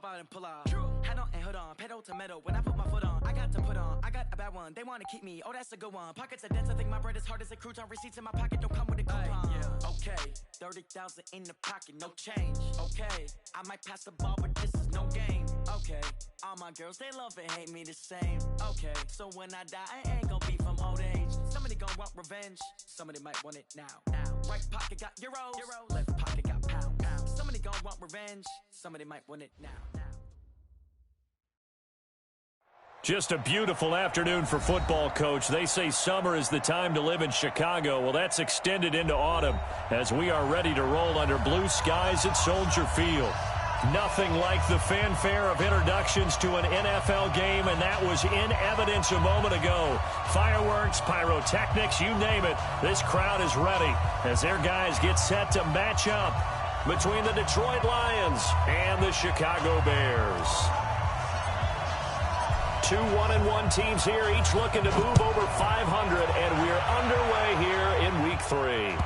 out and pull off. Hat on and hood on, pedal to metal. When I put my foot on, I got to put on. I got a bad one, they want to keep me. Oh, that's a good one. Pockets are dense, I think my bread is hard as a crouton. Receipts in my pocket don't come with a coupon. Okay, 30,000 in the pocket, no change. Okay, I might pass the ball, but this is no game. Okay, all my girls, they love and hate me the same. Okay, so when I die, I ain't gonna be from old age. Somebody gonna want revenge, somebody might want it now. Right pocket got euros, left pocket got pound. Somebody gonna want revenge, somebody might want it now. Just a beautiful afternoon for football, Coach. They say summer is the time to live in Chicago. Well, that's extended into autumn as we are ready to roll under blue skies at Soldier Field. Nothing like the fanfare of introductions to an NFL game, and that was in evidence a moment ago. Fireworks, pyrotechnics, you name it. This crowd is ready as their guys get set to match up between the Detroit Lions and the Chicago Bears. Two 1-1 teams here, each looking to move over 500, and we're underway here in Week 3.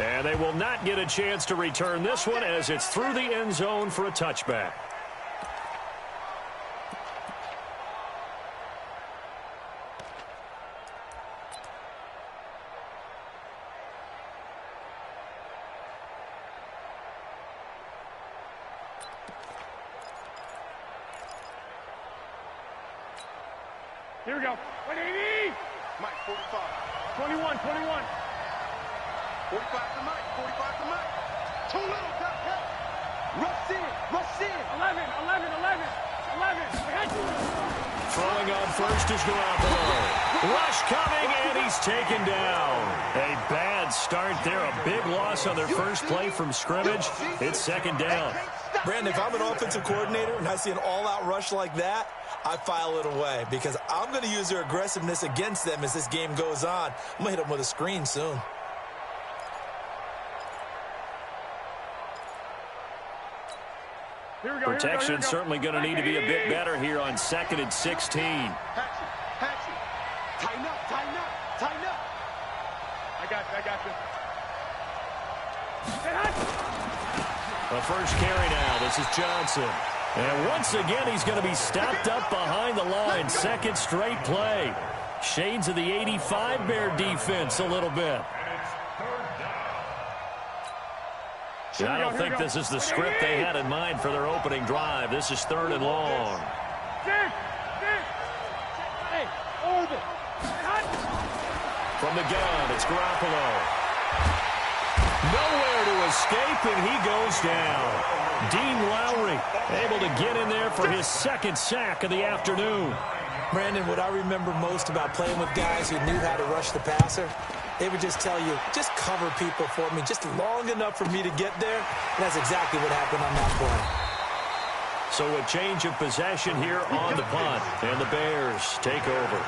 And they will not get a chance to return this one as it's through the end zone for a touchback. Here we go. 180. Mike, 45. 21, 21. 45 to Mike. 45 to Mike. Too little, got help. Rush in. 11. 11. Throwing on first is Garoppolo. Rush coming, and he's taken down. A bad start there. A big loss on their first play from scrimmage. It's second down. Brandon, if I'm an offensive coordinator and I see an all-out rush like that, I file it away because I'm going to use their aggressiveness against them as this game goes on. I'm going to hit them with a screen soon. Here we go. Protection certainly going to need to be a bit better here on 2nd and 16. Tighten up. I got you. The first carry now. This is Johnson. And once again, he's going to be stopped up behind the line. Second straight play. Shades of the 85 Bear defense a little bit. I don't think this is the script they had in mind for their opening drive. This is 3rd and long. From the gun, it's Garoppolo. Nowhere to escape, and he goes down. Dean Lowry able to get in there for his second sack of the afternoon. Brandon, what I remember most about playing with guys who knew how to rush the passer, they would just tell you, just cover people for me, just long enough for me to get there. And that's exactly what happened on that play. So a change of possession here on the punt, and the Bears take over.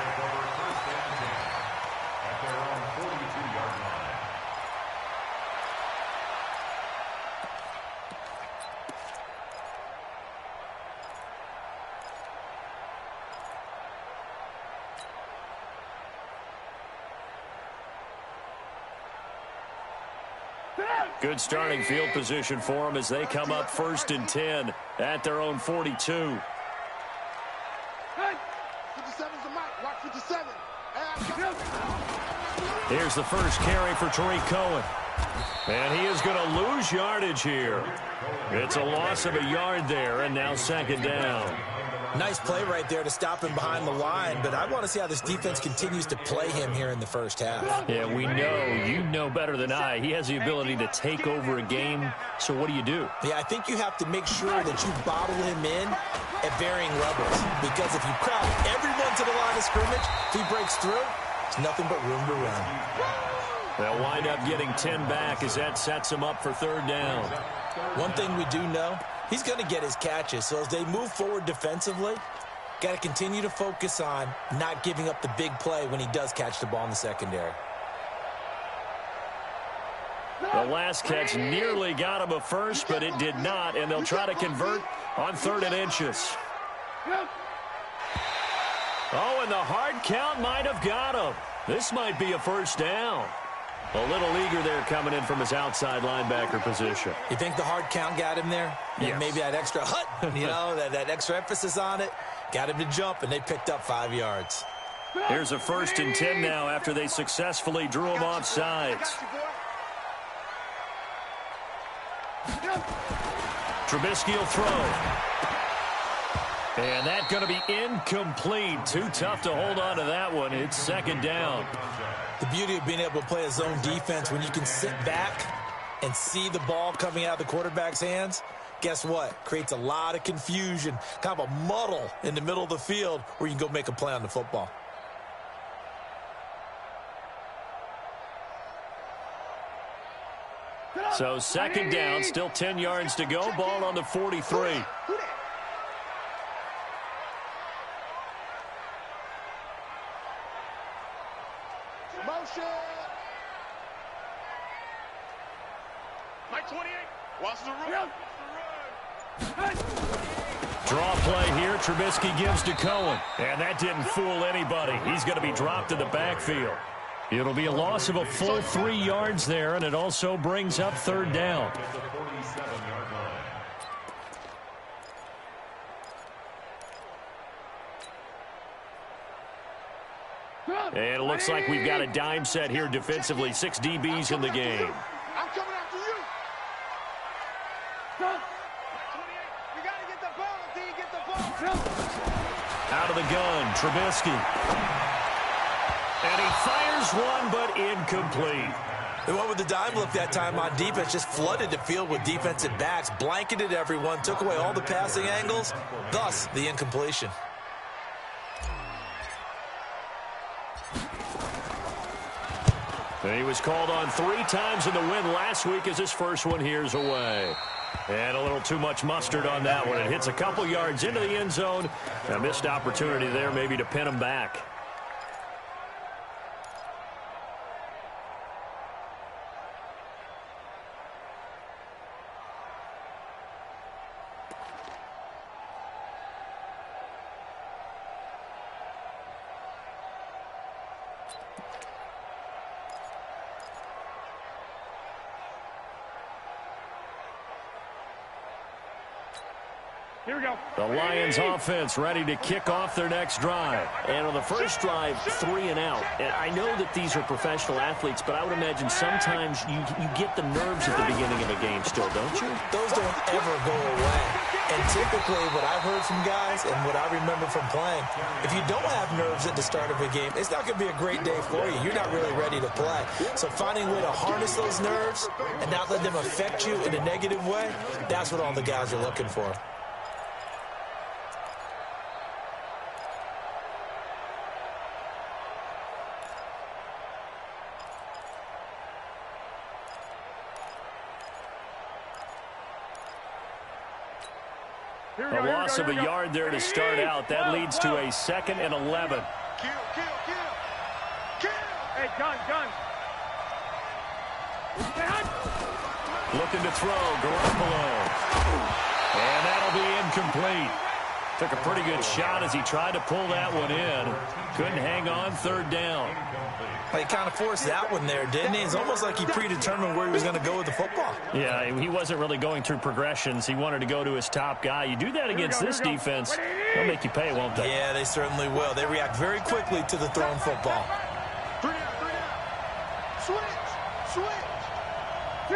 Good starting field position for them as they come up 1st and 10 at their own 42. 57's the Mike. Watch 57. Here's the first carry for Tariq Cohen. And he is going to lose yardage here. It's a loss of a yard there, and now 2nd down. Nice play right there to stop him behind the line, but I want to see how this defense continues to play him here in the first half. Yeah, we know, you know better than I, he has the ability to take over a game, so what do you do? Yeah, I think you have to make sure that you bottle him in at varying levels, because if you crowd everyone to the line of scrimmage, if he breaks through, there's nothing but room to run. They'll wind up getting 10 back as that sets him up for 3rd down. One thing we do know, he's going to get his catches. So as they move forward defensively, got to continue to focus on not giving up the big play when he does catch the ball in the secondary. The last catch nearly got him a first, but it did not, and they'll try to convert on 3rd and inches. Oh, and the hard count might have got him. This might be a 1st down. A little eager there coming in from his outside linebacker position. You think the hard count got him there? Yes. Maybe that extra that extra emphasis on it got him to jump, and they picked up 5 yards. Here's a 1st and 10 now after they successfully drew him off sides. Trubisky will throw. And that's going to be incomplete. Too tough to hold on to that one. It's 2nd down. The beauty of being able to play a zone defense when you can sit back and see the ball coming out of the quarterback's hands, guess what? Creates a lot of confusion, kind of a muddle in the middle of the field where you can go make a play on the football. So 2nd down, still 10 yards to go. Ball on the 43. Motion. Mike 28. Watch the run. Draw play here. Trubisky gives to Cohen. And that didn't fool anybody. He's going to be dropped in the backfield. It'll be a loss of a full 3 yards there, and it also brings up 3rd down. And it looks like we've got a dime set here defensively. 6 DBs in the game. I'm coming after you. 28. You got to get the ball, D. Get the ball. Out of the gun, Trubisky. And he fires one, but incomplete. They went with the dime look that time on defense, just flooded the field with defensive backs, blanketed everyone, took away all the passing angles, thus the incompletion. And he was called on 3 times in the win last week as his first one here's away. And a little too much mustard on that one. It hits a couple yards into the end zone. A missed opportunity there maybe to pin him back. Here we go. The Lions offense ready to kick off their next drive. And on the first drive, 3 and out. And I know that these are professional athletes, but I would imagine sometimes you get the nerves at the beginning of a game still, don't you? Those don't ever go away. And typically what I've heard from guys and what I remember from playing, if you don't have nerves at the start of a game, it's not going to be a great day for you. You're not really ready to play. So finding a way to harness those nerves and not let them affect you in a negative way, that's what all the guys are looking for. A loss of a yard there to start out. That leads to a 2nd and 11. Kill. Hey, gun. Looking to throw, Garoppolo. And that'll be incomplete. Took a pretty good shot as he tried to pull that one in. Couldn't hang on, 3rd down. He kind of forced that one there, didn't he? It's almost like he predetermined where he was going to go with the football. Yeah, he wasn't really going through progressions. He wanted to go to his top guy. You do that against this defense, they'll make you pay, won't they? Yeah, they certainly will. They react very quickly to the thrown football. 3 down. Switch. 2.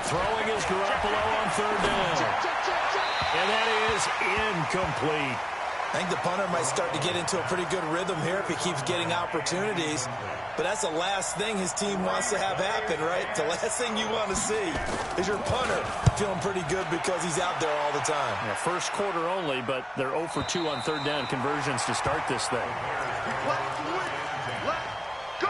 Throwing is Garoppolo on 3rd down. And that is incomplete. I think the punter might start to get into a pretty good rhythm here if he keeps getting opportunities. But that's the last thing his team wants to have happen, right? The last thing you want to see is your punter feeling pretty good because he's out there all the time. Yeah, first quarter only, but they're 0 for 2 on 3rd down conversions to start this thing. Let's go.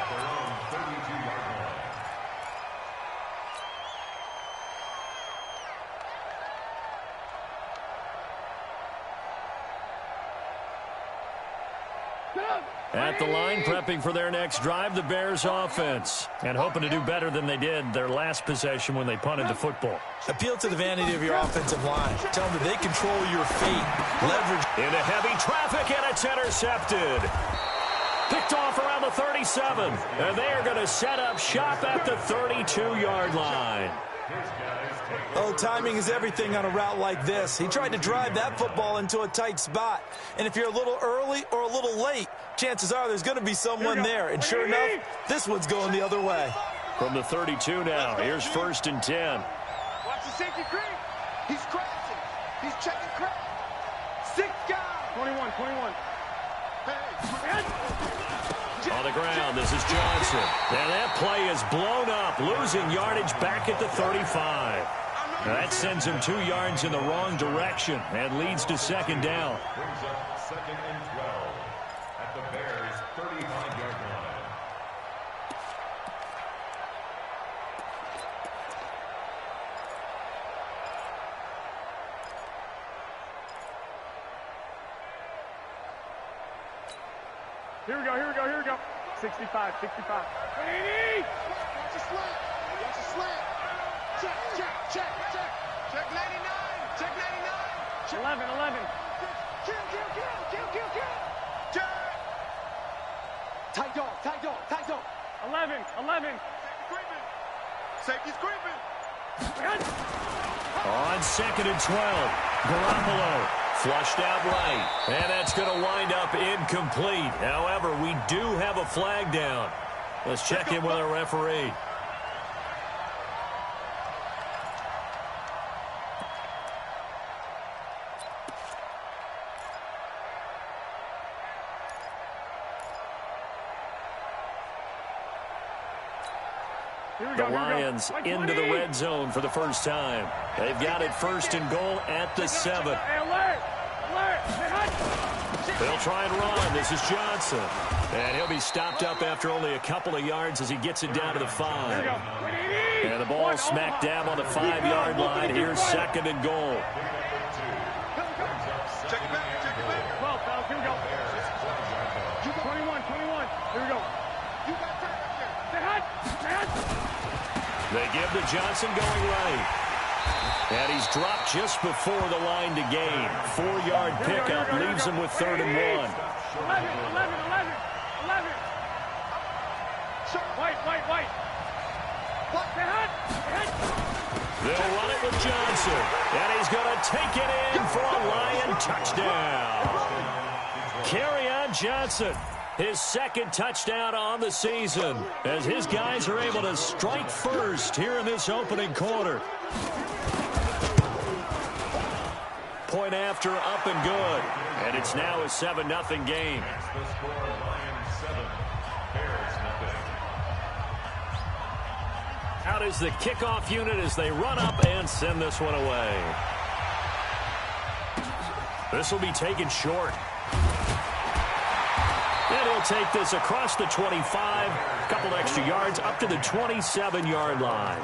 At the line, prepping for their next drive, the Bears offense. And hoping to do better than they did their last possession when they punted the football. Appeal to the vanity of your offensive line. Tell them that they control your feet. Leverage. Into heavy traffic, and it's intercepted. Picked off around the the 37. And they are going to set up shop at the 32-yard line. Oh, timing is everything on a route like this. He tried to drive that football into a tight spot. And if you're a little early or a little late, chances are there's going to be someone there. And sure enough, this one's going the other way. From the 32 now, here's 1st and 10. Watch the safety creep. He's crashing. He's checking crack. 6 guys. 21. On the ground, this is Johnson. And that play is blown up, losing yardage back at the 35. Now that sends him 2 yards in the wrong direction and leads to 2nd down. Brings up 2nd and 12 at the Bears' 35-yard line. Here we go. 65. 80! Watch the slant. Check. Check 99. Check 99. 11. Kill. Check. Tight dog. 11. Safety's creeping. On 2nd and 12, Garoppolo flushed out right, and that's going to wind up incomplete. However, we do have a flag down. Let's check in with our referee. The Lions into the red zone for the first time. They've got it 1st and goal at the 7. They'll try and run. This is Johnson. And he'll be stopped up after only a couple of yards as he gets it down to the 5. And the ball smack dab on the 5-yard line. Here's 2nd and goal. Check it back. 12, fellas. Here we go. 21. Here we go. You got time up there. They give to Johnson going right. And he's dropped just before the line to gain. 4-yard pickup leaves him with 3rd and 1. 11. White. They'll run it with Johnson. And he's going to take it in for a Lion touchdown. Kerryon Johnson, his 2nd touchdown on the season, as his guys are able to strike first here in this opening quarter. Point after, up and good. And it's now a 7-0 game. The score, Lions 7, Bears nothing. Out is the kickoff unit as they run up and send this one away. This will be taken short. And he'll take this across the 25, a couple extra yards up to the 27-yard line.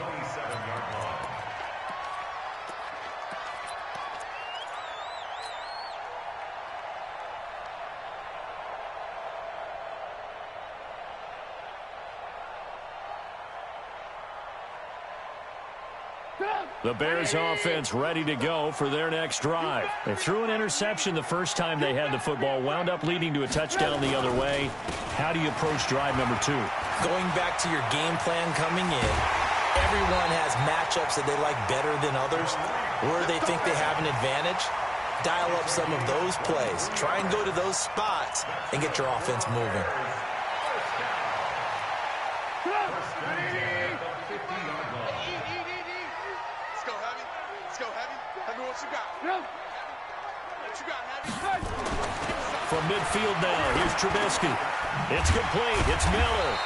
The Bears offense ready to go for their next drive. They threw an interception the first time they had the football, wound up leading to a touchdown the other way. How do you approach drive number 2? Going back to your game plan coming in, everyone has matchups that they like better than others, where they think they have an advantage. Dial up some of those plays. Try and go to those spots and get your offense moving. From midfield now, here's Trubisky. It's complete. It's Miller.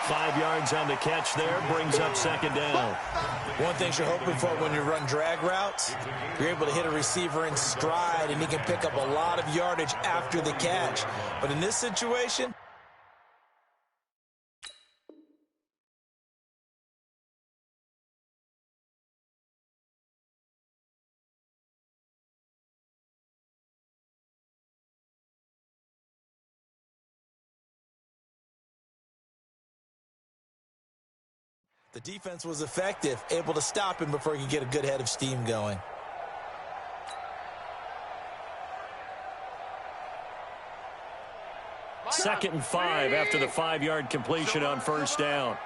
5 yards on the catch there, brings up 2nd down. One thing you're hoping for when you run drag routes, you're able to hit a receiver in stride, and he can pick up a lot of yardage after the catch. But in this situation, the defense was effective, able to stop him before he could get a good head of steam going. 2nd and 5 after the 5-yard completion on first down.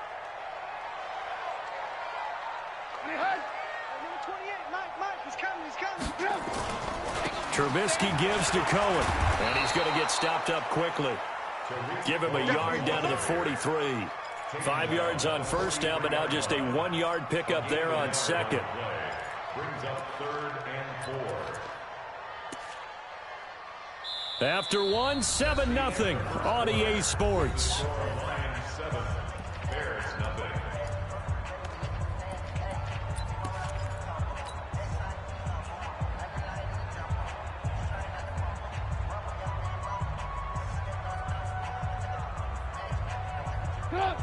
Trubisky gives to Cohen, and he's going to get stopped up quickly. Give him a yard down to the 43. 5 yards on first down, but now just a 1-yard pickup there on second. Brings up 3rd and 4. After 7-0 on EA Sports. Lions 7, Bears nothing.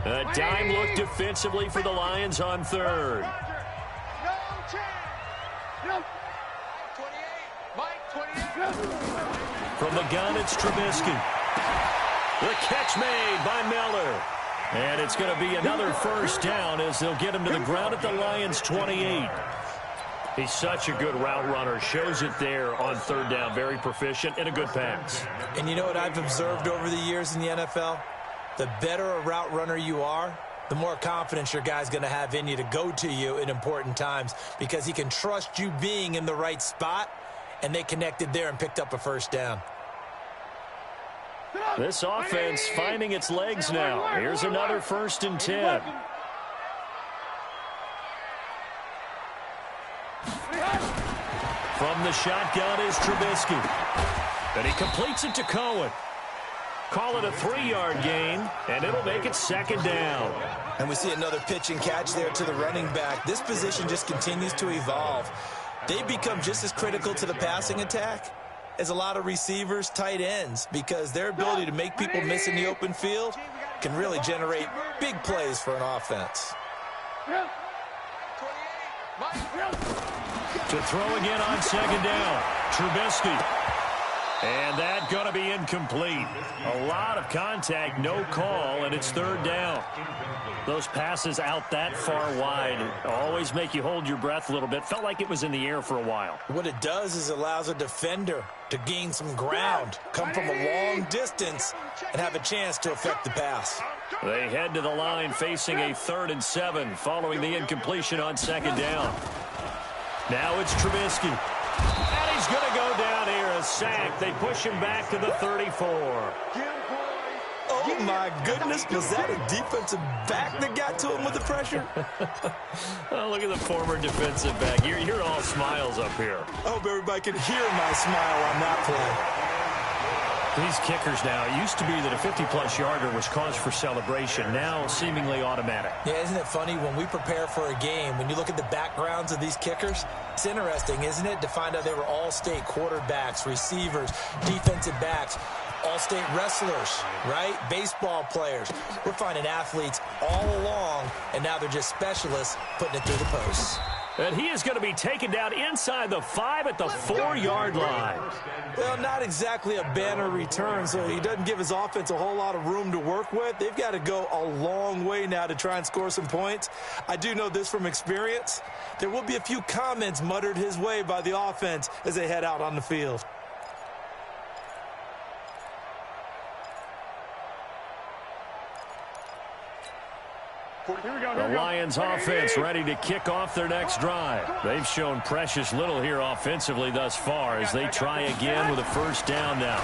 A dime look defensively for the Lions on 3rd. From the gun, it's Trubisky. The catch made by Miller. And it's going to be another first down as they'll get him to the ground at the Lions' 28. He's such a good route runner. Shows it there on 3rd down. Very proficient and a good pass. And you know what I've observed over the years in the NFL? The better a route runner you are, the more confidence your guy's going to have in you to go to you in important times because he can trust you being in the right spot, and they connected there and picked up a first down. This offense finding its legs now. Here's another 1st and 10. From the shotgun is Trubisky. And he completes it to Cohen. Call it a 3-yard gain, and it'll make it 2nd down. And we see another pitch and catch there to the running back. This position just continues to evolve. They become just as critical to the passing attack as a lot of receivers, tight ends, because their ability to make people miss in the open field can really generate big plays for an offense. To throw again on 2nd down, Trubisky. And that going to be incomplete. A lot of contact, no call, and it's 3rd down. Those passes out that far wide always make you hold your breath a little bit. Felt like it was in the air for a while. What it does is allows a defender to gain some ground, come from a long distance, and have a chance to affect the pass. They head to the line facing a 3rd and 7 following the incompletion on 2nd down. Now it's Trubisky. And he's going to go down here, a sack. They push him back to the 34. Oh, my goodness. Was that a defensive back that got to him with the pressure? Oh, look at the former defensive back. You're all smiles up here. I hope everybody can hear my smile on that play. These kickers now, it used to be that a 50-plus yarder was cause for celebration. Now, seemingly automatic. Yeah, isn't it funny? When we prepare for a game, when you look at the backgrounds of these kickers, it's interesting, isn't it, to find out they were all-state quarterbacks, receivers, defensive backs, all-state wrestlers, right? Baseball players. We're finding athletes all along, and now they're just specialists putting it through the posts. And he is going to be taken down inside the 5 at the 4-yard line. Well, not exactly a banner return, so he doesn't give his offense a whole lot of room to work with. They've got to go a long way now to try and score some points. I do know this from experience. There will be a few comments muttered his way by the offense as they head out on the field. The Lions offense ready to kick off their next drive. They've shown precious little here offensively thus far as they try again with a first down now.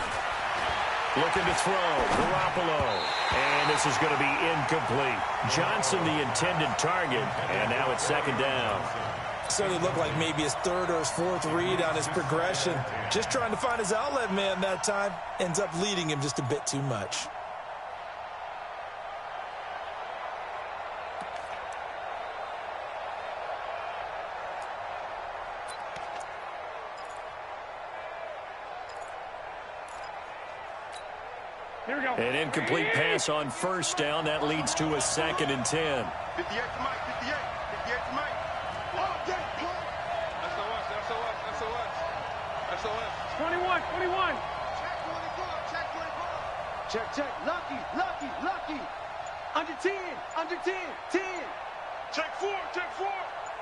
Looking to throw, Garoppolo. And this is going to be incomplete. Johnson the intended target, and now it's 2nd down. Certainly looked like maybe his 3rd or his 4th read on his progression. Just trying to find his outlet man that time. Ends up leading him just a bit too much. An incomplete pass on first down. That leads to a 2nd and 10. 58 to Mike, 58 to Mike. Oh, damn, SOS. 21. Check. Lucky. Under 10. 10. Check 4.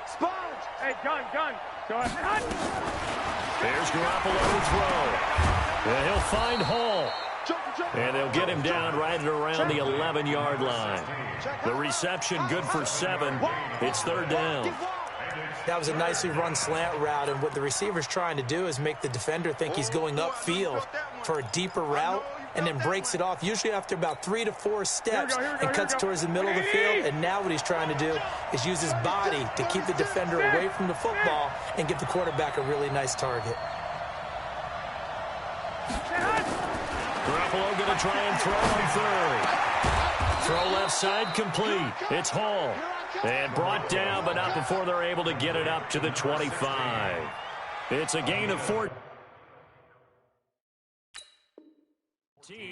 Sponge. Hey, gun. Go ahead. There's Garoppolo to throw. And he'll find Hall. And they'll get him down right at around the 11-yard line. The reception good for 7. It's 3rd down. That was a nicely run slant route, and what the receiver's trying to do is make the defender think he's going upfield for a deeper route, and then breaks it off, usually after about 3 to 4 steps, and cuts towards the middle of the field. And now what he's trying to do is use his body to keep the defender away from the football and give the quarterback a really nice target. Garoppolo going to try and throw on 3rd. Throw left side complete. It's Hall. And brought down, but not before they're able to get it up to the 25. It's a gain of 14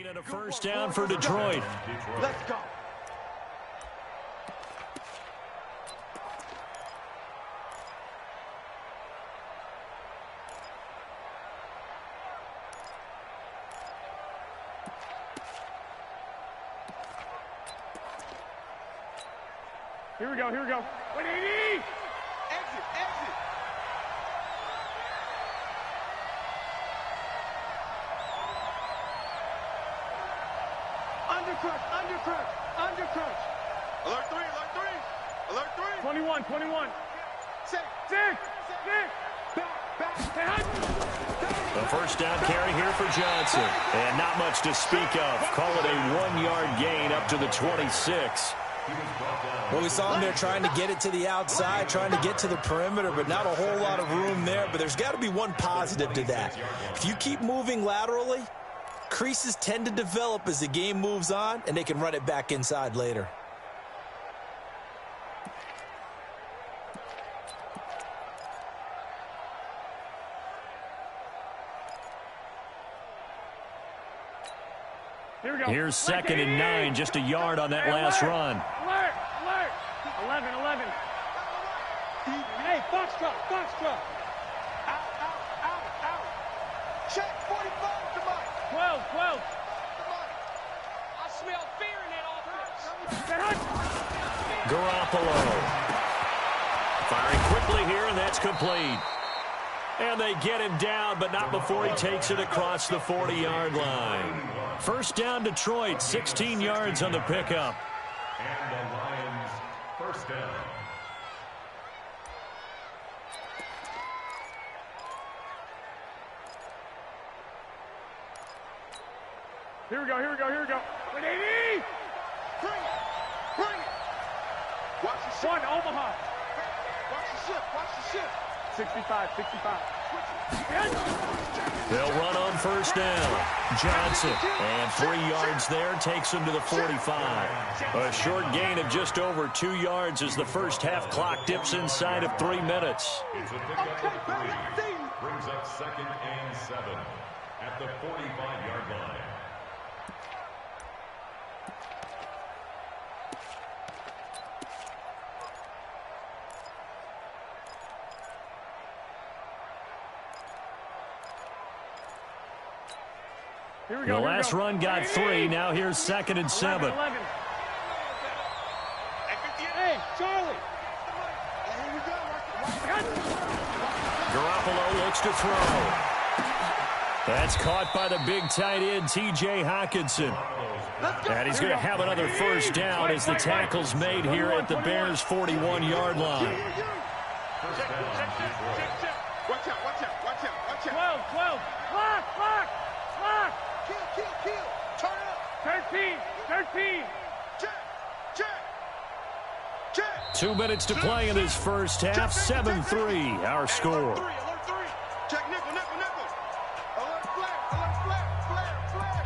and a first down for Detroit. Let's go. Here we go, here we go. 180! Exit, exit. Undercrunch, undercrunch, undercrunch. Alert 3, alert 3. Alert 3. 21, 21. Six. Back. The first down carry here for Johnson. And not much to speak of. Call it a 1-yard gain up to the 26. Well, we saw him there trying to get it to the outside, trying to get to the perimeter, but not a whole lot of room there. But there's got to be one positive to that. If you keep moving laterally, creases tend to develop as the game moves on, and they can run it back inside later. Here we go. Here's 2nd and 9, just a yard on that last run. Alert! 11. Hey, Foxtrot. Out. Check 45 to Mike. 12. I smell fear in that offense. Garoppolo. Firing quickly here, and that's complete. And they get him down, but not before he takes it across the 40-yard line. First down, Detroit, 16 yards on the pickup. And the Lions, first down. Here we go. 180! Bring it. Watch the shift. One, Omaha. Watch the shift. 65. They'll run on first down. Johnson, and 3 yards there, takes him to the 45. A short gain of just over 2 yards as the first half clock dips inside of 3 minutes. It's a pickup of 3. Brings up 2nd and 7 at the 45-yard line. Here we go. The last run got 3. Now here's 2nd and 7. 11. Hey, Charlie. Garoppolo looks to throw. That's caught by the big tight end, T.J. Hawkinson. And he's going to have another first down as the tackle's made here at the Bears' 41-yard line. Watch out. 12. Clock. Kill. Turn it up. 13. Check. 2 minutes to play in this first half. 7-3, our score. Alert 3. Check nickel. Alert flag.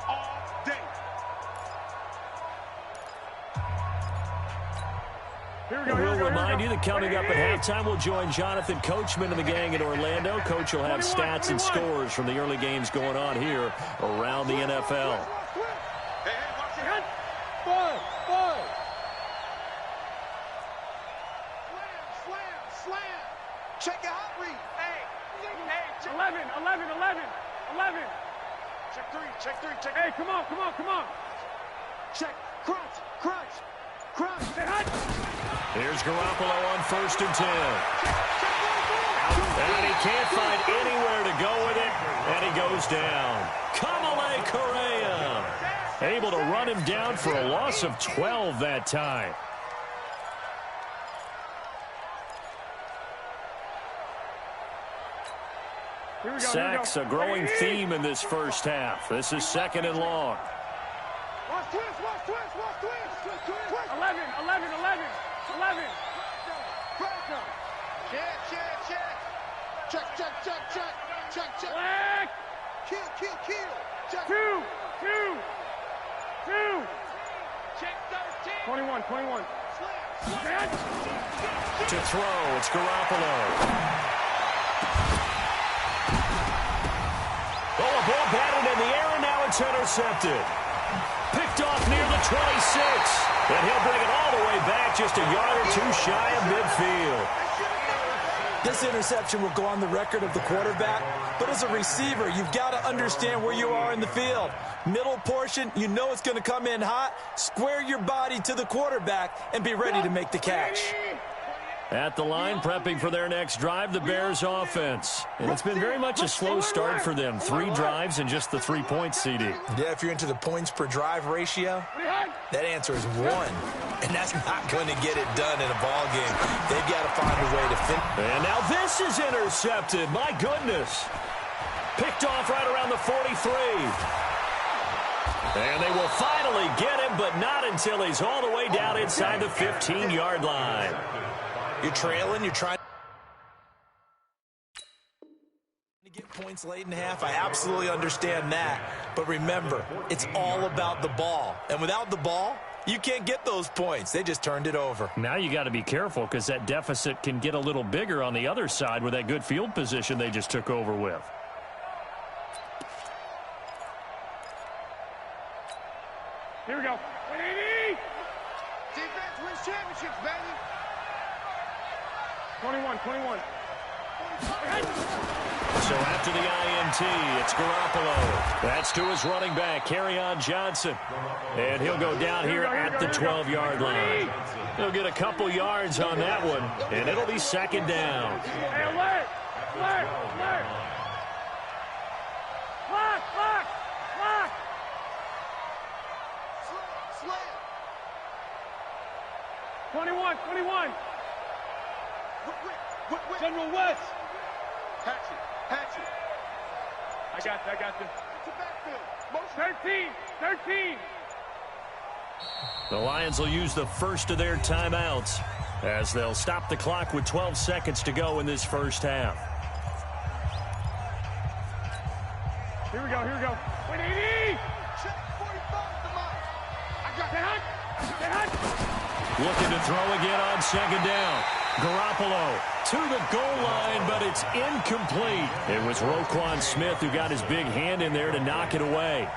All day. Here we go. We'll remind you that coming up at halftime, we'll join Jonathan Coachman and the gang in Orlando. Coach will have stats and scores from the early games going on here around the NFL. Hey, watch it. Five. Slam. Check your hot read. Hey. 11. Check 3. Hey, come on. Check. Crunch. Here's Garoppolo on 1st and 10. Out And he can't find anywhere to go with it, and he goes down. Kamale Correa able to run him down for a loss of 12 that time. Sacks, a growing theme in this first half. This is 2nd and long. Watch twist, watch twist, watch twist. 11. Check. Black. Kill. Check. Two. Check 13. 21. To throw, it's Garoppolo. Oh, a ball batted in the air, and now it's intercepted. Picked off near the 26. And he'll bring it all the way back just a yard or two shy of midfield. This interception will go on the record of the quarterback, but as a receiver, you've got to understand where you are in the field. Middle portion, you know it's going to come in hot. Square your body to the quarterback and be ready to make the catch. At the line, prepping for their next drive, the Bears offense. And it's been very much a slow start for them. 3 drives and just the 3 points, CD. Yeah, if you're into the points per drive ratio, that answer is 1. And that's not going to get it done in a ball game. They've got to find a way to finish. And now this is intercepted. My goodness. Picked off right around the 43. And they will finally get him, but not until he's all the way down inside the 15-yard line. You're trailing, you're trying to get points late in the half. I absolutely understand that. But remember, it's all about the ball. And without the ball, you can't get those points. They just turned it over. Now you got to be careful because that deficit can get a little bigger on the other side with that good field position they just took over with. Here we go. 180. Defense wins championships, baby. 21. So after the INT, it's Garoppolo. That's to his running back, Kerryon Johnson. And he'll go down here at the 12-yard line. He'll get a couple yards on that one, and it'll be 2nd down. Hey, alert! Clock! 21. General West. Hatchet. I got this. 13. The Lions will use the first of their timeouts as they'll stop the clock with 12 seconds to go in this first half. Here we go. 180. Check 45 to mine. I got that. Looking to throw again on 2nd down. Garoppolo to the goal line, but it's incomplete. It was Roquan Smith who got his big hand in there to knock it away.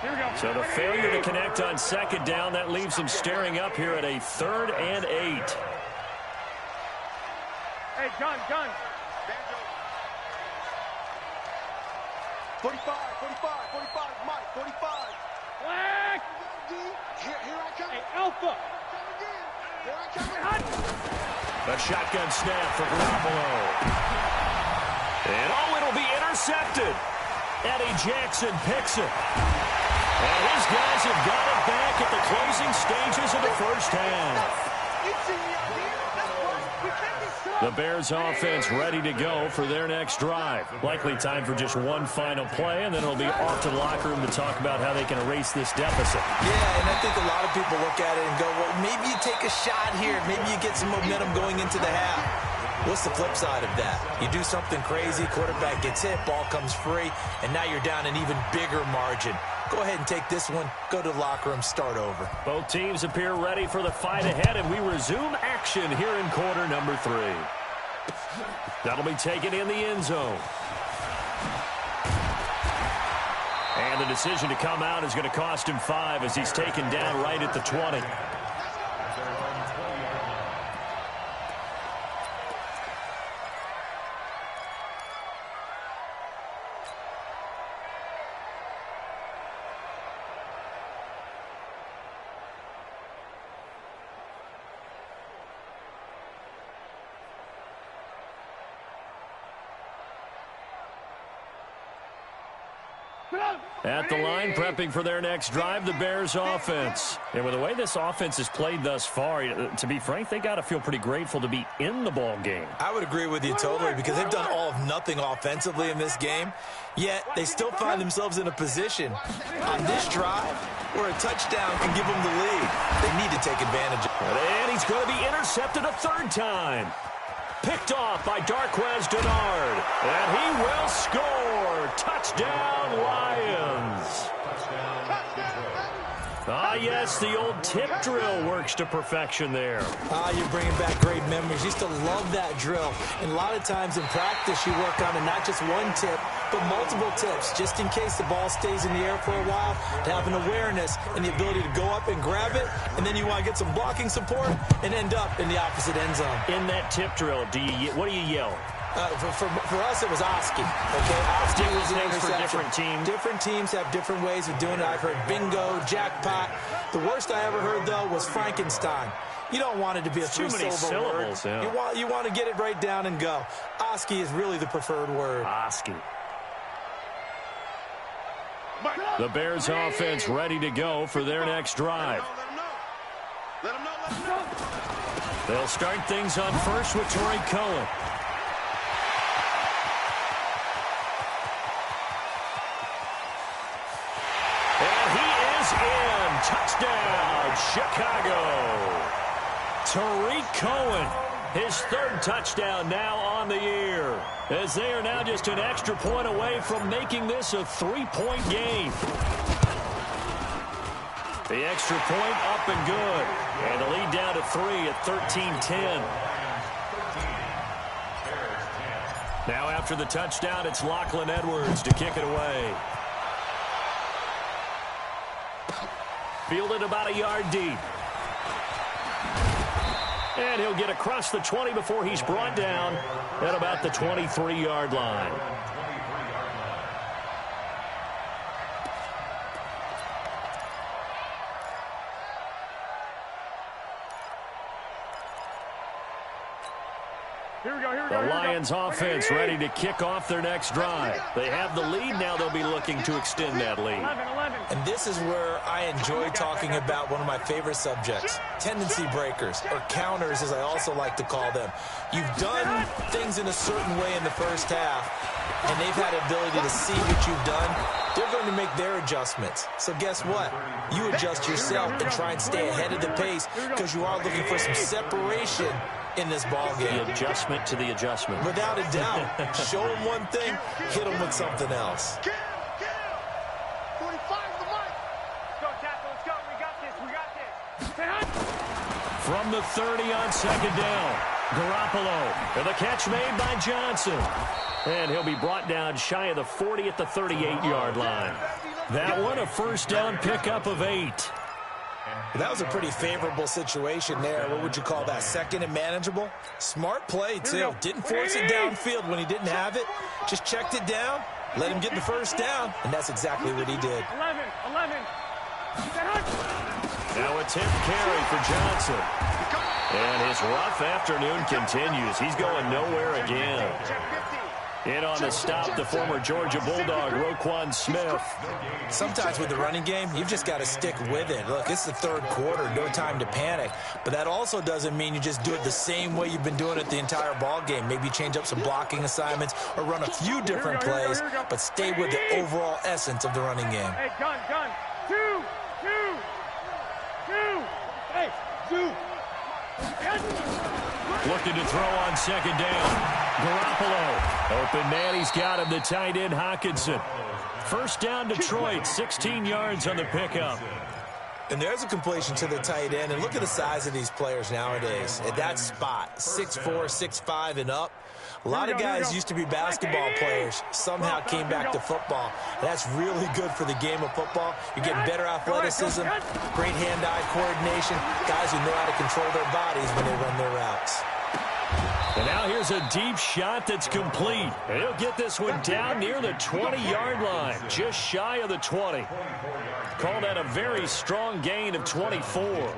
Here we go. So the failure to connect on 2nd down, that leaves them staring up here at a 3rd and 8. Hey, gun. 45, Mike, 45. Black. Here I come. Hey, Alpha. Here I come. A shotgun snap for Garoppolo. And it'll be intercepted. Eddie Jackson picks it. And his guys have got it back at the closing stages of the first half. The Bears offense ready to go for their next drive. Likely time for just one final play, and then it'll be off to the locker room to talk about how they can erase this deficit. Yeah, and I think a lot of people look at it and go, well, maybe you take a shot here. Maybe you get some momentum going into the half. What's the flip side of that? You do something crazy, quarterback gets hit, ball comes free, and now you're down an even bigger margin. Go ahead and take this one, go to the locker room, start over. Both teams appear ready for the fight ahead, and we resume action here in quarter number 3. That'll be taken in the end zone. And the decision to come out is going to cost him 5 as he's taken down right at the 20. At the line, prepping for their next drive, the Bears offense. And with the way this offense has played thus far, to be frank, they got to feel pretty grateful to be in the ball game. I would agree with you totally, because they've done all of nothing offensively in this game, yet they still find themselves in a position on this drive where a touchdown can give them the lead. They need to take advantage of it. And he's going to be intercepted a third time. Picked off by Darquez Denard. And he will score. Touchdown, Lions. Ah, yes, the old tip drill works to perfection there. You're bringing back great memories. Used to love that drill. And a lot of times in practice, you work on it, not just one tip, but multiple tips, just in case the ball stays in the air for a while, to have an awareness and the ability to go up and grab it, and then you want to get some blocking support and end up in the opposite end zone. In that tip drill, what do you yell? For us, it was Oski. Okay, Oski was an names for interception. different teams. Different teams have different ways of doing it. I've heard bingo, jackpot. The worst I ever heard, though, was Frankenstein. You don't want it to be a three-syllable word. Yeah. You want to get it right down and go. Oski is really the preferred word. Oski. The Bears offense ready to go for their next drive. Let him know. They'll start things on first with Torrey Cohen. In. Touchdown, Chicago. Tariq Cohen, his third touchdown now on the year, as they are now just an extra point away from making this a three-point game. The extra point up and good. And the lead down to 3 at 13-10. Now after the touchdown, it's Lachlan Edwards to kick it away. Fielded about a yard deep. And he'll get across the 20 before he's brought down at about the 23-yard line. The Lions offense ready to kick off their next drive. They have the lead. Now they'll be looking to extend that lead. And this is where I enjoy talking about one of my favorite subjects, tendency breakers, or counters as I also like to call them. You've done things in a certain way in the first half, and they've had the ability to see what you've done. They're going to make their adjustments. So guess what? You adjust yourself and try and stay ahead of the pace, because you are looking for some separation in this ball game. The adjustment to the adjustment. Without a doubt. Show them one thing, hit them with something else. 45 the mark. Let's go, tackle. Let's go. We got this. From the 30 on second down, Garoppolo. And the catch made by Johnson. And he'll be brought down shy of the 40 at the 38-yard line. That one a first down pickup of 8. That was a pretty favorable situation there. What would you call that? Second and manageable? Smart play, too. Didn't force it downfield when he didn't have it. Just checked it down, let him get the first down, and that's exactly what he did. 11. Now a 10th carry for Johnson. And his rough afternoon continues. He's going nowhere again. In on the stop, the former Georgia Bulldog, Roquan Smith. Sometimes with the running game, you've just got to stick with it. Look, it's the third quarter, no time to panic. But that also doesn't mean you just do it the same way you've been doing it the entire ball game. Maybe change up some blocking assignments or run a few different plays, but stay with the overall essence of the running game. Hey, gun. 2. Hey, 2. Looking to throw on second down. Garoppolo. Open man, he's got him, the tight end Hockenson. First down Detroit, 16 yards on the pickup. And there's a completion to the tight end. And look at the size of these players nowadays. At that spot, 6'4", 6'5", and up. A lot of guys used to be basketball players, somehow came back to football. That's really good for the game of football. You're getting better athleticism, great hand-eye coordination, guys who know how to control their bodies when they run their routes. And now here's a deep shot that's complete. And he'll get this one down near the 20-yard line, just shy of the 20. Call that a very strong gain of 24.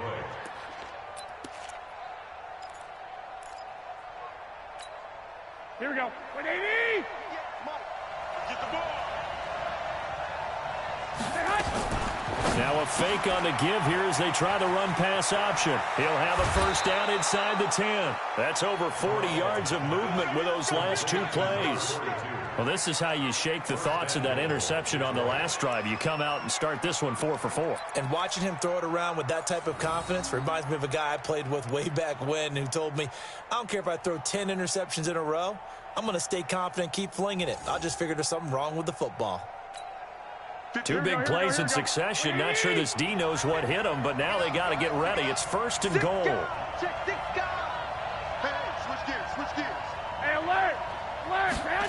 Here we go. 180. Get the ball. Now a fake on the give here as they try the run-pass option. He'll have a first down inside the 10. That's over 40 yards of movement with those last two plays. Well, this is how you shake the thoughts of that interception on the last drive. You come out and start this one 4 for 4. And watching him throw it around with that type of confidence reminds me of a guy I played with way back when who told me, I don't care if I throw 10 interceptions in a row. I'm going to stay confident, keep flinging it. I just figured there's something wrong with the football. Two big plays in succession. Not sure this D knows what hit him, but now they got to get ready. It's first and goal. Hey, switch gears, switch gears. Hey, alert, man.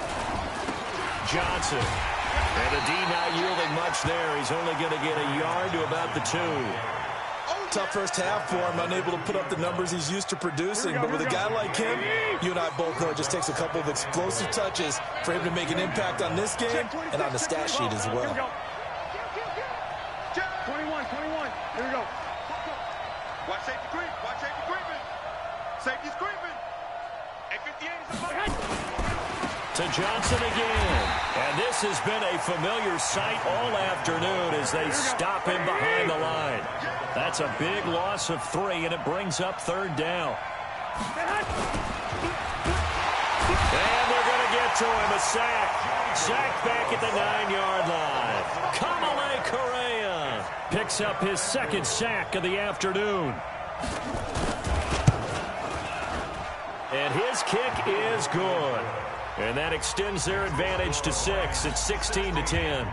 Johnson. And the D not yielding much there. He's only going to get a yard to about the 2. Tough first half for him, unable to put up the numbers he's used to producing. But with a guy like him, you and I both know it just takes a couple of explosive touches for him to make an impact on this game and on the stat sheet as well. 21. Here we go. Watch safety creep. Watch safety creeping. Safety's creeping. And 58 is a To Johnson again. And this has been a familiar sight all afternoon as they stop him behind the line. That's a big loss of 3, and it brings up third down. And they're going to get to him. A sack. Sack back at the 9-yard line. Kamale Correa picks up his second sack of the afternoon. And his kick is good. And that extends their advantage to 6. It's 16-10.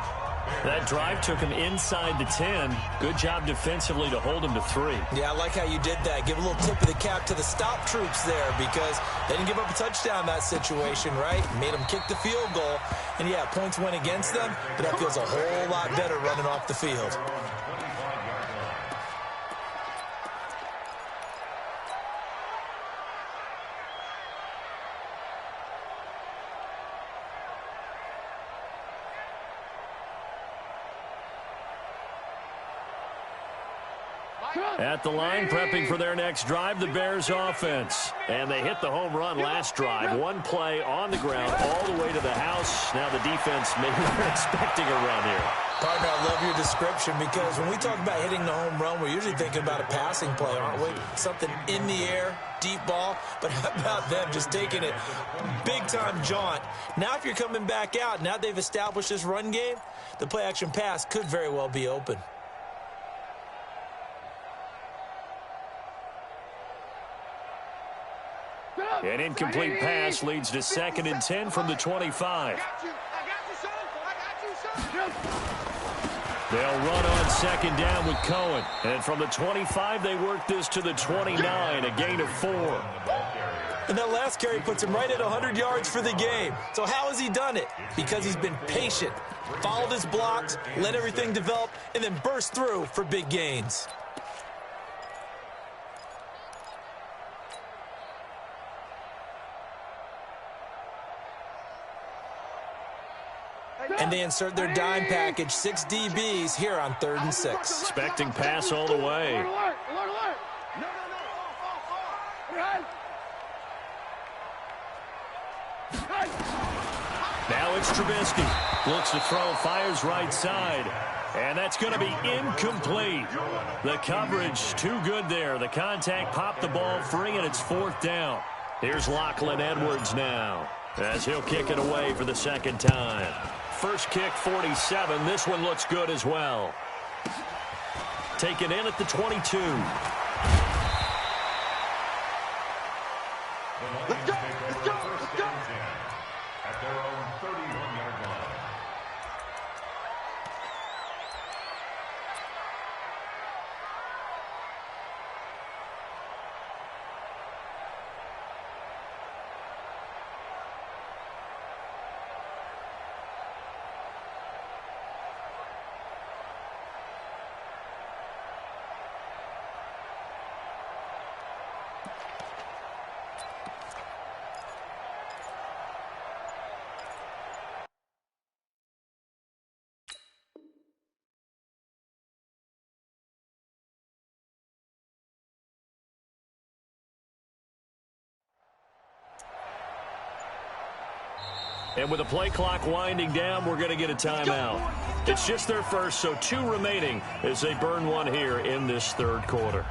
That drive took him inside the 10. Good job defensively to hold him to 3. Yeah, I like how you did that. Give a little tip of the cap to the stop troops there because they didn't give up a touchdown in that situation, right? Made them kick the field goal. And, yeah, points went against them, but that feels a whole lot better running off the field. At the line, prepping for their next drive, the Bears offense. And they hit the home run last drive. One play on the ground all the way to the house. Now the defense maybe they're expecting a run here. Partner, I love your description because when we talk about hitting the home run, we're usually thinking about a passing play, aren't we? Something in the air, deep ball. But how about them just taking it big-time jaunt? Now if you're coming back out, now they've established this run game, the play-action pass could very well be open. An incomplete pass leads to 2nd and 10 from the 25. They'll run on 2nd down with Cohen. And from the 25, they work this to the 29, a gain of 4. And that last carry puts him right at 100 yards for the game. So how has he done it? Because he's been patient, followed his blocks, let everything develop, and then burst through for big gains. And they insert their dime package, 6 DBs here on 3rd and 6. Expecting pass all the way. Alert. Now it's Trubisky. Looks to throw, fires right side. And that's going to be incomplete. The coverage too good there. The contact popped the ball free, and it's 4th down. Here's Lachlan Edwards now as he'll kick it away for the 2nd time. First kick, 47. This one looks good as well. Taken in at the 22. Let's go. At their own 31-yard line. And with the play clock winding down, we're going to get a timeout. It's just their first, so 2 remaining as they burn one here in this third quarter.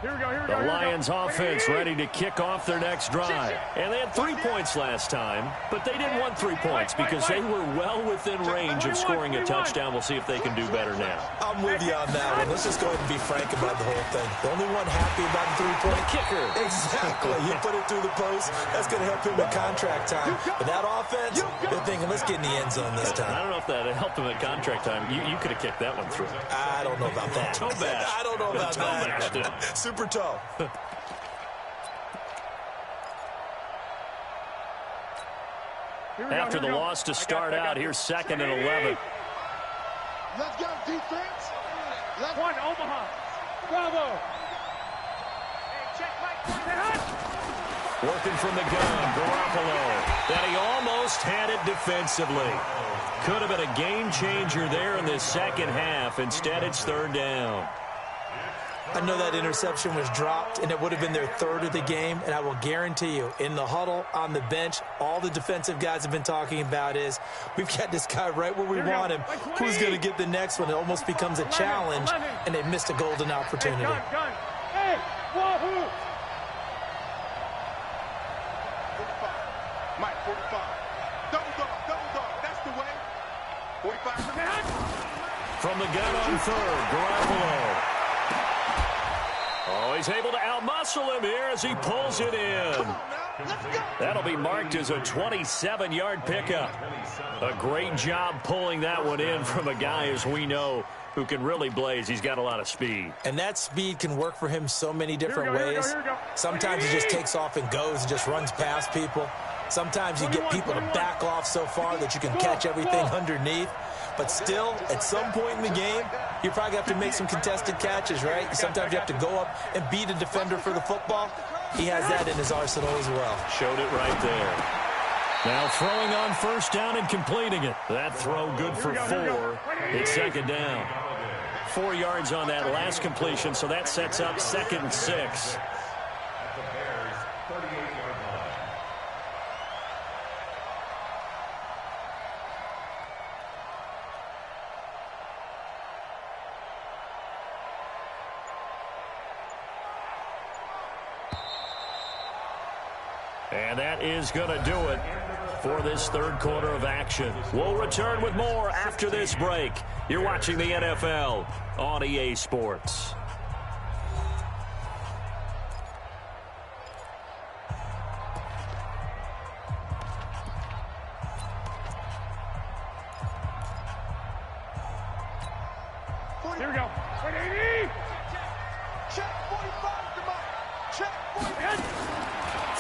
The Lions offense ready to kick off their next drive. And they had 3 points last time, but they didn't want 3 points because they were well within range of scoring a touchdown. We'll see if they can do better now. I'm with you on that one. Let's just go ahead and be frank about the whole thing. The only one happy about the 3-point kicker. Exactly. You put it through the post. That's going to help him in contract time. But that offense, they're thinking, let's get in the end zone this time. I don't know if that helped him at contract time. You could have kicked that one through. I don't know about that. Toe bash. I don't know about that. Super toe. After the loss to start out, here's 2nd and 11. Let's go, defense. Left one, Omaha. Bravo. Working from the gun, Garoppolo. That he almost had it defensively. Could have been a game changer there in the second half. Instead, it's 3rd down. I know that interception was dropped, and it would have been their 3rd of the game, and I will guarantee you, in the huddle, on the bench, all the defensive guys have been talking about is, we've got this guy right where we want him. Who's going to get the next one? It almost becomes a challenge, and they missed a golden opportunity. Hey, wahoo! 45. Mike, 45. Double dog. That's the way. 45. From the gun on 3rd, Garoppolo. Oh, he's able to outmuscle him here as he pulls it in. That'll be marked as a 27-yard pickup. A great job pulling that one in from a guy, as we know, who can really blaze. He's got a lot of speed. And that speed can work for him so many different ways. Sometimes he just takes off and goes and just runs past people. Sometimes you get people to back off so far that you can catch everything underneath. But still, at some point in the game, you probably have to make some contested catches, right? Sometimes you have to go up and beat a defender for the football. He has that in his arsenal as well. Showed it right there. Now throwing on 1st down and completing it. That throw good for 4. It's 2nd down. 4 yards on that last completion, so that sets up 2nd and 6. And that is going to do it for this 3rd quarter of action. We'll return with more after this break. You're watching the NFL on EA Sports. Here we go. 180. Check 45 to Mike. Check 45.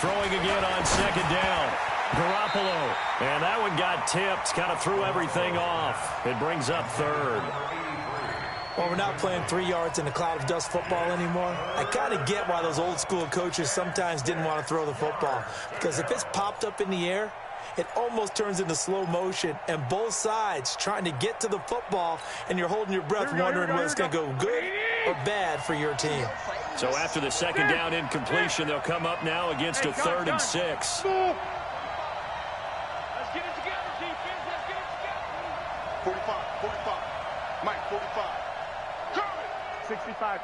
Throwing again on 2nd down. Garoppolo. And that one got tipped. Kind of threw everything off. It brings up 3rd. Well, we're not playing 3 yards in a cloud of dust football anymore. I kind of get why those old school coaches sometimes didn't want to throw the football. Because if it's popped up in the air, it almost turns into slow motion. And both sides trying to get to the football, and you're holding your breath wondering whether it's going to go good or bad for your team. So after the 2nd down incompletion, they'll come up now against a 3rd and 6. Let's get it together, defense. Let's get it together. 45. Mike, 45. 65.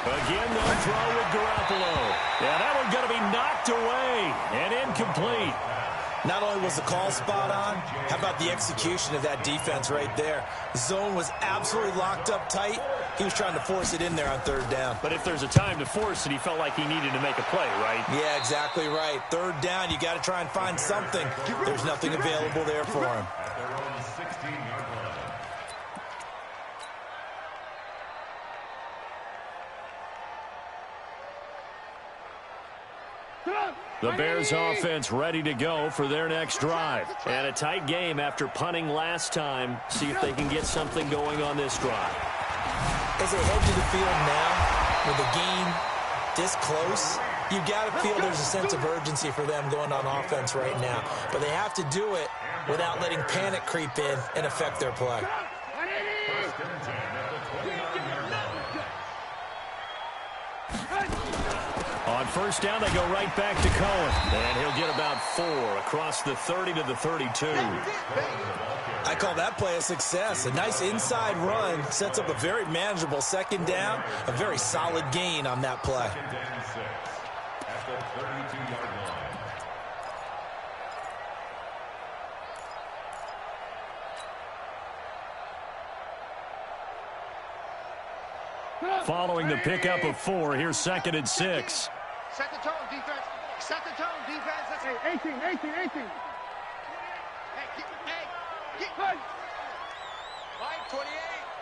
Again, they'll throw with Garoppolo. Yeah, that one going to be knocked away and incomplete. Not only was the call spot on, how about the execution of that defense right there? The zone was absolutely locked up tight. He was trying to force it in there on 3rd down. But if there's a time to force it, he felt like he needed to make a play, right? Yeah, exactly right. 3rd down, you got to try and find something. There's nothing available there for him. The Bears offense ready to go for their next drive. And a tight game after punting last time. See if they can get something going on this drive. As they head to the field now, with the game this close, you got to feel there's a sense of urgency for them going on offense right now. But they have to do it without letting panic creep in and affect their play. On first down, they go right back to Cohen. And he'll get about 4 across the 30 to the 32. I call that play a success. A nice inside run sets up a very manageable second down. A very solid gain on that play. Second down 6 at the 32-yard line. Following the pickup of 4, here's 2nd and 6. Set the tone, defense. Set the tone, defense. That's hey, 18. Hey, Mike 28.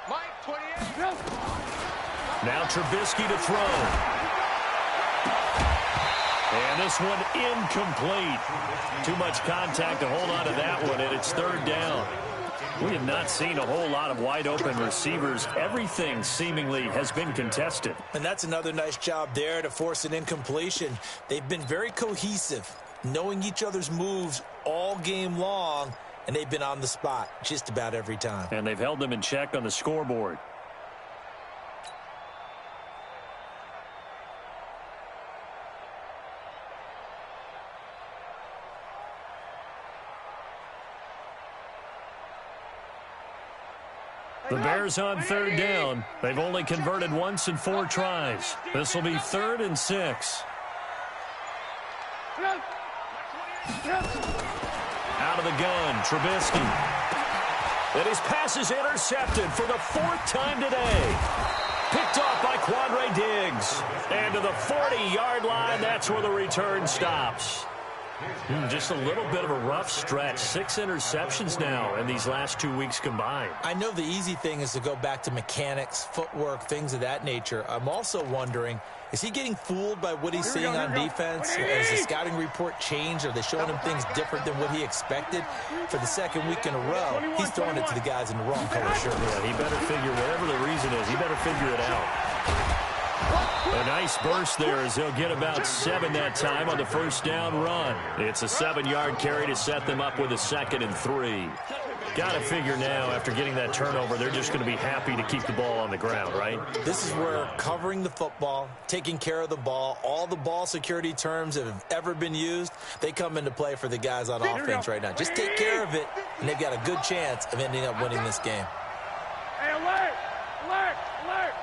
Mike 28. Now Trubisky to throw. And this one incomplete. Too much contact to hold on to that one, and it's 3rd down. We have not seen a whole lot of wide-open receivers. Everything seemingly has been contested. And that's another nice job there to force an incompletion. They've been very cohesive, knowing each other's moves all game long, and they've been on the spot just about every time. And they've held them in check on the scoreboard. The Bears on 3rd down. They've only converted once in 4 tries. This will be 3rd and 6. Out of the gun, Trubisky. And his pass is intercepted for the 4th time today. Picked off by Quandre Diggs. And to the 40-yard line, that's where the return stops. Just a little bit of a rough stretch. 6 interceptions now in these last 2 weeks combined. I know the easy thing is to go back to mechanics, footwork, things of that nature. I'm also wondering, is he getting fooled by what he's seeing on defense? Has the scouting report changed? Are they showing him things different than what he expected? For the 2nd week in a row, he's throwing it to the guys in the wrong color shirt. Yeah, he better figure, whatever the reason is, he better figure it out. A nice burst there as they'll get about 7 that time on the first down run. It's a 7-yard carry to set them up with a 2nd and 3. Got to figure now, after getting that turnover, they're just going to be happy to keep the ball on the ground, right? This is where covering the football, taking care of the ball, all the ball security terms that have ever been used, they come into play for the guys on offense right now. Just take care of it, and they've got a good chance of ending up winning this game. Hey, alert! Alert! Alert!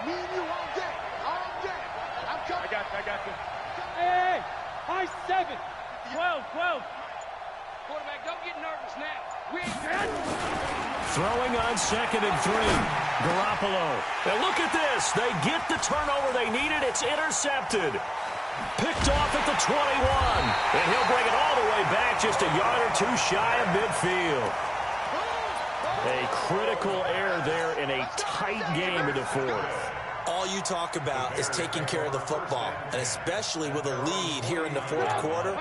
Me and you all day. All day. I'm coming. I got you. Hey! High 7. 12. Quarterback, don't get nervous now. We ain't Throwing on 2nd and 3. Garoppolo. And look at this. They get the turnover they needed. It's intercepted. Picked off at the 21. And he'll bring it all the way back just a yard or 2 shy of midfield. A critical error there in a tight game in the 4th. All you talk about is taking care of the football, and especially with a lead here in the 4th quarter,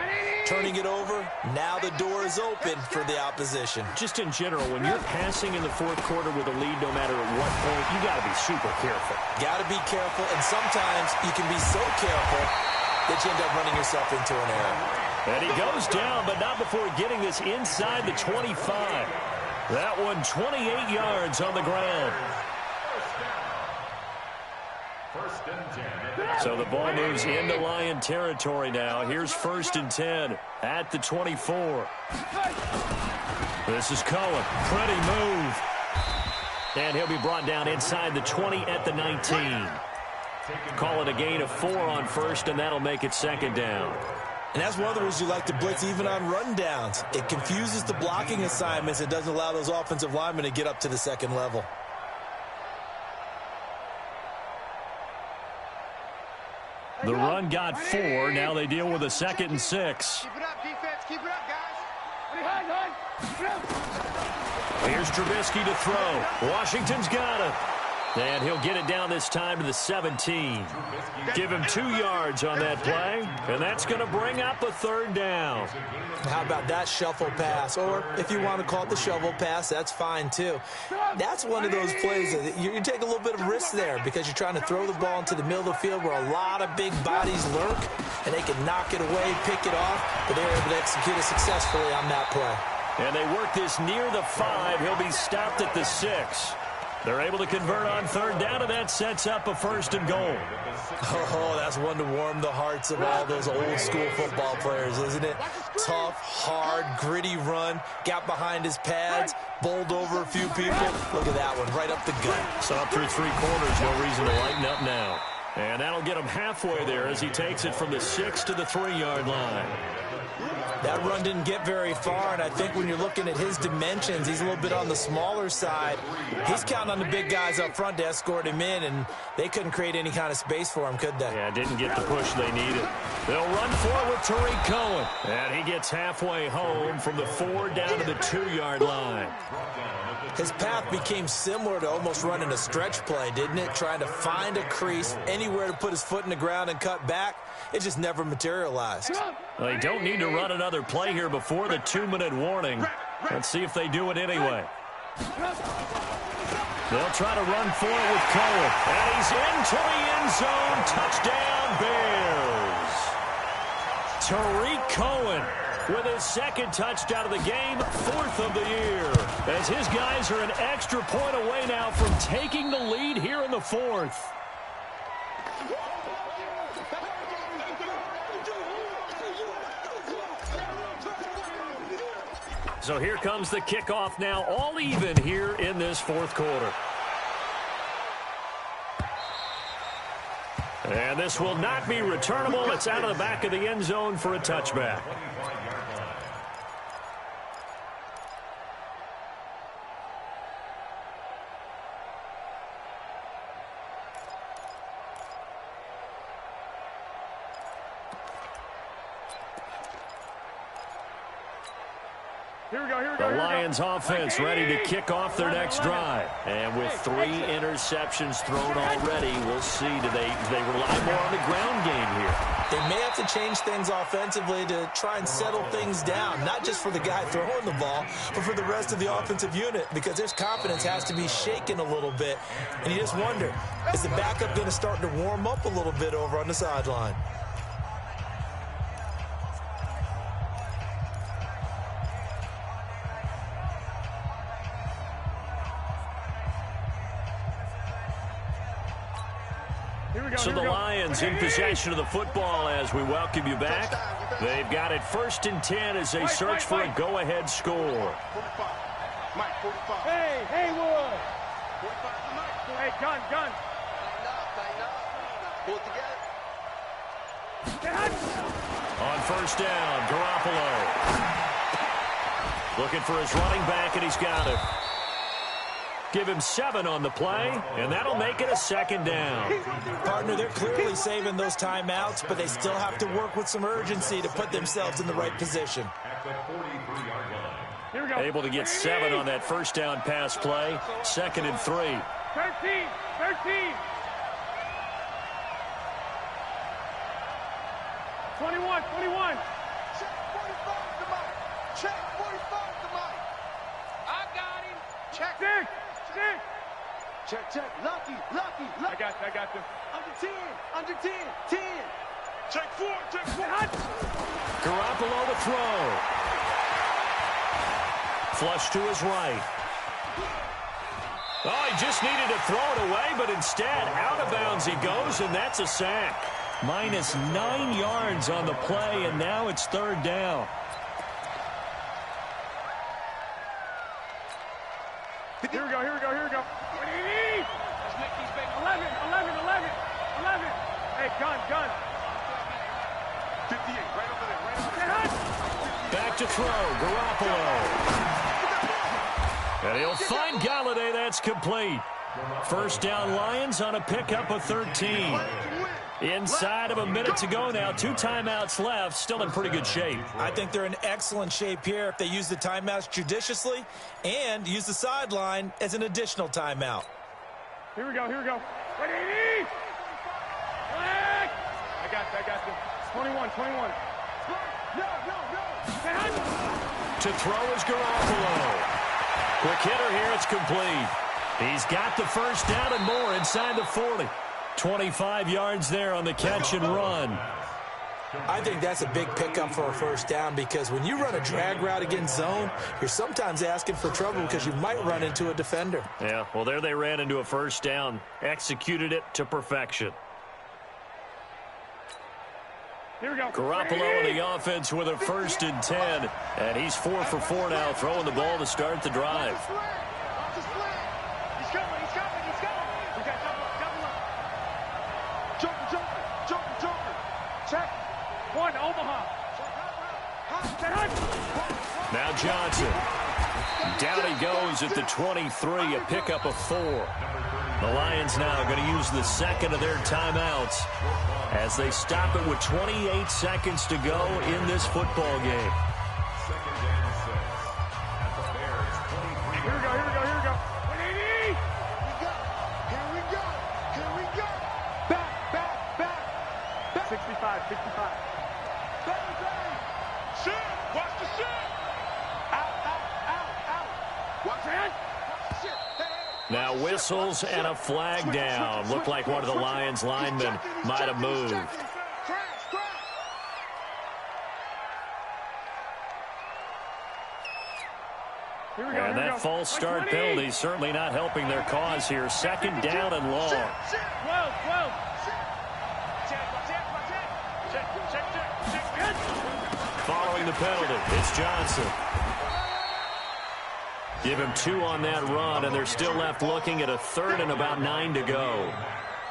turning it over, now the door is open for the opposition. Just in general, when you're passing in the 4th quarter with a lead, no matter at what point, you got to be super careful. Got to be careful, and sometimes you can be so careful that you end up running yourself into an error. And he goes down, but not before getting this inside the 25. That one 28 yards on the ground. First and 10. So the ball moves into Lion territory now. Here's 1st and 10 at the 24. This is Cohen. Pretty move. And he'll be brought down inside the 20 at the 19. Call it a gain of 4 on 1st, and that'll make it 2nd down. And that's one of the reasons you like to blitz even on rundowns. It confuses the blocking assignments. It doesn't allow those offensive linemen to get up to the 2nd level. The run got 4. Now they deal with a 2nd and 6. Keep it up, defense. Keep it up, guys. Here's Trubisky to throw. Washington's got it. And he'll get it down this time to the 17. Give him 2 yards on that play, and that's going to bring up a 3rd down. How about that shuffle pass? Or if you want to call it the shovel pass, that's fine too. That's one of those plays that you take a little bit of risk there because you're trying to throw the ball into the middle of the field where a lot of big bodies lurk, and they can knock it away, pick it off, but they're able to execute it successfully on that play. And they work this near the 5. He'll be stopped at the 6. They're able to convert on third down, and that sets up a 1st and goal. Oh, that's one to warm the hearts of all those old-school football players, isn't it? Tough, hard, gritty run, got behind his pads, bowled over a few people. Look at that one, right up the gut. So up through 3 quarters, no reason to lighten up now. And that'll get him halfway there as he takes it from the 6 to the 3-yard line. That run didn't get very far, and I think when you're looking at his dimensions, he's a little bit on the smaller side. He's counting on the big guys up front to escort him in, and they couldn't create any kind of space for him, could they? Yeah, didn't get the push they needed. They'll run forward with Tariq Cohen. And he gets halfway home from the 4 down to the 2-yard line. His path became similar to almost running a stretch play, didn't it? Trying to find a crease, anywhere to put his foot in the ground and cut back. It just never materialized. Well, they don't need to run another play here before the 2-minute warning. Let's see if they do it anyway. They'll try to run forward with Cohen. And he's into the end zone. Touchdown, Bears. Tariq Cohen with his 2nd touchdown of the game, 4th of the year. As his guys are an extra point away now from taking the lead here in the 4th. So here comes the kickoff now, all even here in this 4th quarter. And this will not be returnable. It's out of the back of the end zone for a touchback. The Lions offense ready to kick off their next drive. And with 3 interceptions thrown already, we'll see. Do they rely more on the ground game here? They may have to change things offensively to try and settle things down, not just for the guy throwing the ball, but for the rest of the offensive unit, because his confidence has to be shaken a little bit. And you just wonder, is the backup going to start to warm up a little bit over on the sideline? So the Lions in possession of the football as we welcome you back. They've got it 1st and 10 as they search for a go-ahead score. Hey, Haywood. Hey, gun. Pull together. On 1st down, Garoppolo. Looking for his running back, and he's got it. Give him 7 on the play, and that'll make it a 2nd down. Partner, they're clearly saving those timeouts, but they still have to work with some urgency to put themselves in the right position. Able to get 7 on that 1st down pass play. 2nd and 3. 13. Twenty-one. Check 45 to Mike. I got him. Check. Check. Lucky. I got them. Under 10. Check 4. Garoppolo to throw. Flush to his right. Oh, he just needed to throw it away, but instead, out of bounds he goes, and that's a sack. Minus 9 yards on the play, and now it's 3rd down. Here we go. What do you need? Let's make these big 11. Hey, gun. 58, right over there. Back to throw, Garoppolo. And he'll find Galladay. That's complete. 1st down, Lions on a pickup of 13. Inside of a minute to go now. 2 timeouts left. Still in pretty good shape. I think they're in excellent shape here if they use the timeouts judiciously and use the sideline as an additional timeout. Here we go. What do you need? Black. I got them. 21. No. To throw is Garoppolo. Quick hitter here. It's complete. He's got the 1st down and more inside the 40. 25 yards there on the catch and run. I think that's a big pickup for a first down because when you run a drag route against zone, you're sometimes asking for trouble because you might run into a defender. Yeah, well, there they ran into a first down, executed it to perfection. Here we go. Garoppolo in the offense with a 1st and 10, and he's 4 for 4 now, throwing the ball to start the drive. He's coming. We got double up. Joker. Check. 1, Omaha. Now Johnson. Down he goes at the 23, a pickup of 4. The Lions now going to use the second of their timeouts as they stop it with 28 seconds to go in this football game. Here we go. 180. Here we go. Back. 65. Bang. Shit! Watch the shit! Out. Watch it! Shit! Hey! Now whistles and a flag down. Looked like one of the Lions linemen might have moved. And that false start penalty certainly not helping their cause here. 2nd down and long. 12. Following the penalty, it's Johnson. Give him 2 on that run, and they're still left looking at a 3rd and about 9 to go.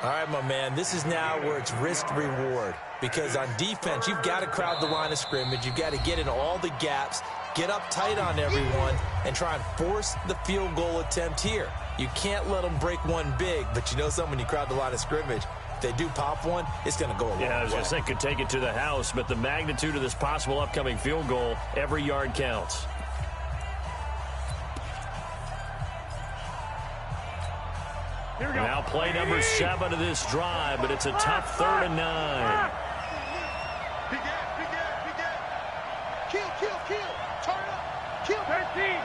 All right, my man, this is now where it's risk-reward because on defense, you've got to crowd the line of scrimmage. You've got to get in all the gaps, get up tight on everyone, and try and force the field goal attempt here. You can't let them break one big, but you know something, when you crowd the line of scrimmage, if they do pop one, it's going to go a long way. Yeah, I was going to say could take it to the house, but the magnitude of this possible upcoming field goal, every yard counts. Now play number 7 of this drive, but it's a tough 3rd and 9. Big gap. Kill. Turn up. Kill. 13.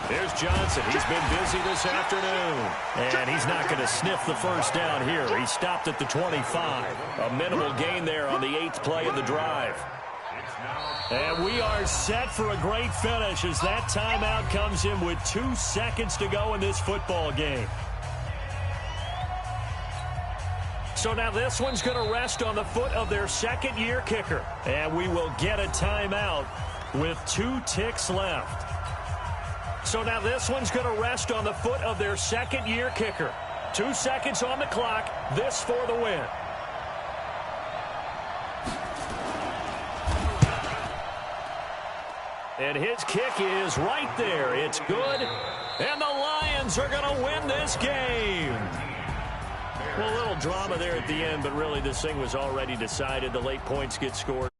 There's Johnson. He's been busy this afternoon. And he's not going to sniff the first down here. He stopped at the 25. A minimal gain there on the 8th play of the drive. And we are set for a great finish as that timeout comes in with 2 seconds to go in this football game. So now this one's going to rest on the foot of their 2nd-year kicker. And we will get a timeout with 2 ticks left. So now this one's going to rest on the foot of their 2nd-year kicker. 2 seconds on the clock. This for the win. And his kick is right there. It's good. And the Lions are going to win this game. Well, a little drama there at the end, but really this thing was already decided. The late points get scored.